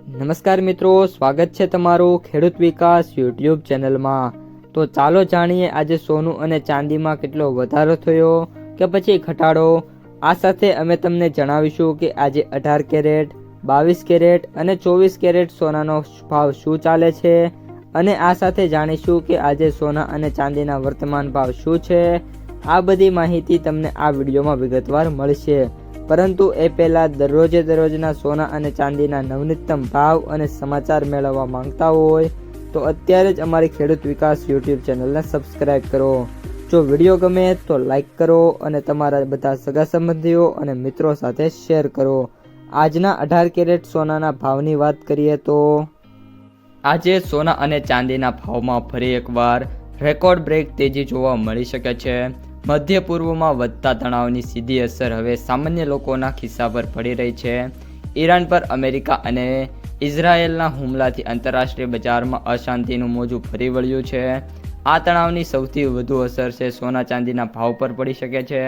નમસ્કાર મિત્રો, સ્વાગત છે તમારું ખેડૂત વિકાસ યુટ્યુબ ચેનલમાં। તો ચાલો જાણીએ આજે સોનું અને ચાંદીમાં કેટલો વધારો થયો કે પછી ઘટાડો। આ સાથે અમે તમને જણાવીશું કે આજે 18 કેરેટ, 22 કેરેટ અને 24 કેરેટ સોનાનો ભાવ શું ચાલે છે અને આ સાથે જાણીશું કે આજે સોના અને ચાંદીના વર્તમાન ભાવ શું છે। આ બધી માહિતી તમને આ વિડીયોમાં વિગતવાર મળશે, પરંતુ એ પહેલાં દરરોજના સોના અને ચાંદીના નવનીતમ ભાવ અને સમાચાર મેળવવા માંગતા હોય તો અત્યારે જ અમારી ખેડૂત વિકાસ યુટ્યુબ ચેનલને સબસ્ક્રાઈબ કરો। જો વિડીયો ગમે તો લાઈક કરો અને તમારા બધા સગા સંબંધીઓ અને મિત્રો સાથે શેર કરો। આજના 18 કેરેટ સોનાના ભાવની વાત કરીએ તો આજે સોના અને ચાંદીના ભાવમાં ફરી એકવાર રેકોર્ડ બ્રેક તેજી જોવા મળી શકે છે। મધ્ય પૂર્વમાં વધતા તણાવની સીધી અસર હવે સામાન્ય લોકોના ખિસ્સા પર પડી રહી છે। ઈરાન પર અમેરિકા અને ઇઝરાયેલના હુમલાથી આંતરરાષ્ટ્રીય બજારમાં અશાંતિનું મોજું ફરી વળ્યું છે। આ તણાવની સૌથી વધુ અસર છે સોના ચાંદીના ભાવ પર પડી શકે છે।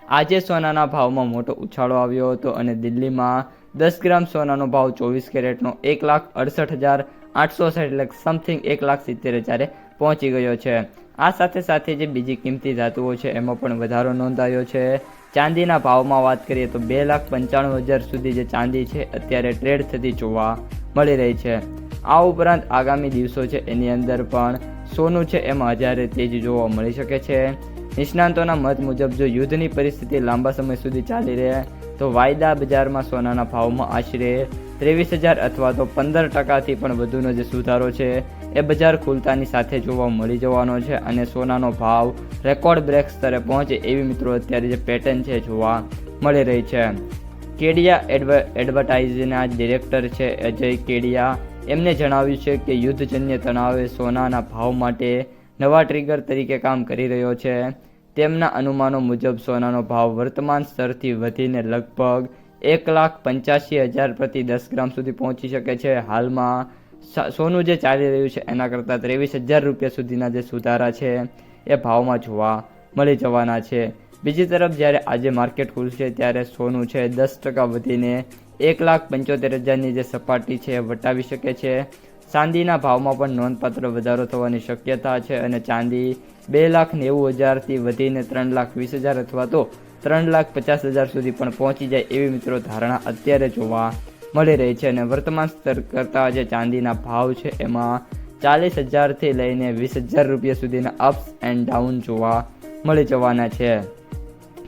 આજે સોનાના ભાવમાં મોટો ઉછાળો આવ્યો હતો અને દિલ્હીમાં 10 ગ્રામ સોનાનો ભાવ 24 કેરેટનો 1,68,860 એટલે સમથિંગ 1,70,000 પહોંચી ગયો છે। આ સાથે જે બીજી કિંમતી ધાતુઓ છે એમાં પણ વધારો નોંધાયો છે। ચાંદીના ભાવમાં વાત કરીએ તો 2,95,000 સુધી જે ચાંદી છે અત્યારે ટ્રેડ થતી જોવા મળી રહી છે। આ ઉપરાંત આગામી દિવસો છે એની અંદર પણ સોનું છે એમાં હજારે તેજી જોવા મળી શકે છે। નિષ્ણાંતોના મત મુજબ જો યુદ્ધની પરિસ્થિતિ લાંબા સમય સુધી ચાલી રહે તો વાયદા બજારમાં સોનાના ભાવમાં આશરે 23,000 અથવા તો 15% પણ વધુનો જે સુધારો છે એ બજાર ખુલતાની સાથે જોવા મળી જવાનો છે અને સોનાનો ભાવ રેકોર્ડ બ્રેક સ્તરે પહોંચે એવી મિત્રો અત્યારે જે પેટર્ન છે જોવા મળી રહી છે। કેડિયા એડવર્ટાઇઝના ડિરેક્ટર છે અજય કેડિયા, એમને જણાવ્યું છે કે યુદ્ધજન્ય તણાવે સોનાના ભાવ માટે નવા ટ્રિગર તરીકે કામ કરી રહ્યો છે। તેમના અનુમાનો મુજબ સોનાનો ભાવ વર્તમાન સ્તરથી વધીને લગભગ 1,85,000 પ્રતિ 10 ગ્રામ સુધી પહોંચી શકે છે। હાલમાં સોનું જે ચાલી રહ્યું છે એના કરતાં 23,000 રૂપિયા સુધીના જે સુધારા છે એ ભાવમાં જોવા મળી જવાના છે। બીજી તરફ જ્યારે આજે માર્કેટ ખુલશે ત્યારે સોનું છે 10% વધીને 1,75,000ની જે સપાટી છે એ વટાવી શકે છે। ચાંદીના ભાવમાં પણ નોંધપાત્ર વધારો થવાની શક્યતા છે અને ચાંદી 2,90,000થી વધીને 3,20,000 અથવા તો 3,50,000 સુધી પણ પહોંચી જાય એવી મિત્રો ધારણા અત્યારે જોવા મળી રહી છે અને વર્તમાન સ્તર કરતાં જે ચાંદીના ભાવ છે એમાં 40,000થી લઈને 20,000 રૂપિયા સુધીના અપ્સ એન્ડ ડાઉન જોવા મળી જવાના છે।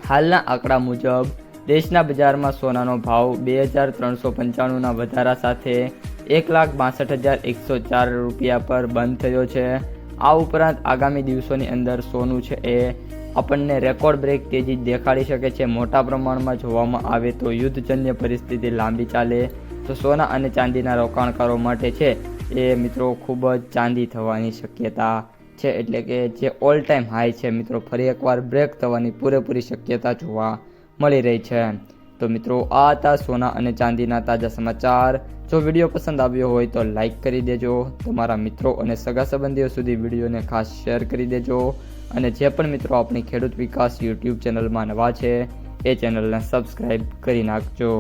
હાલના આંકડા મુજબ દેશના બજારમાં સોનાનો ભાવ 2,395ના વધારા સાથે 1,62,104 રૂપિયા પર બંધ થયો છે। આ ઉપરાંત આગામી દિવસોની અંદર સોનું છે એ આપણને રેકોર્ડ બ્રેક તેજી દેખાડી શકે છે। મોટા પ્રમાણમાં જોવામાં આવે તો યુદ્ધજન્ય પરિસ્થિતિ લાંબી ચાલે તો સોના અને ચાંદીના રોકાણકારો માટે છે એ મિત્રો ખૂબ જ ચાંદી થવાની શક્યતા છે, એટલે કે જે ઓલ ટાઈમ હાઈ છે મિત્રો ફરી એકવાર બ્રેક થવાની પૂરેપૂરી શક્યતા જોવા મળી રહી છે। તો મિત્રો આ હતા સોના અને ચાંદીના તાજા સમાચાર। જો વિડીયો પસંદ આવ્યો હોય તો લાઈક કરી દેજો, તમારા મિત્રો અને સગા સંબંધીઓ સુધી વિડીયોને ખાસ શેર કરી દેજો અને જે પણ મિત્રો આપણી ખેડૂત વિકાસ યુટ્યુબ ચેનલમાં નવા છે એ ચેનલને સબસ્ક્રાઈબ કરી નાખજો।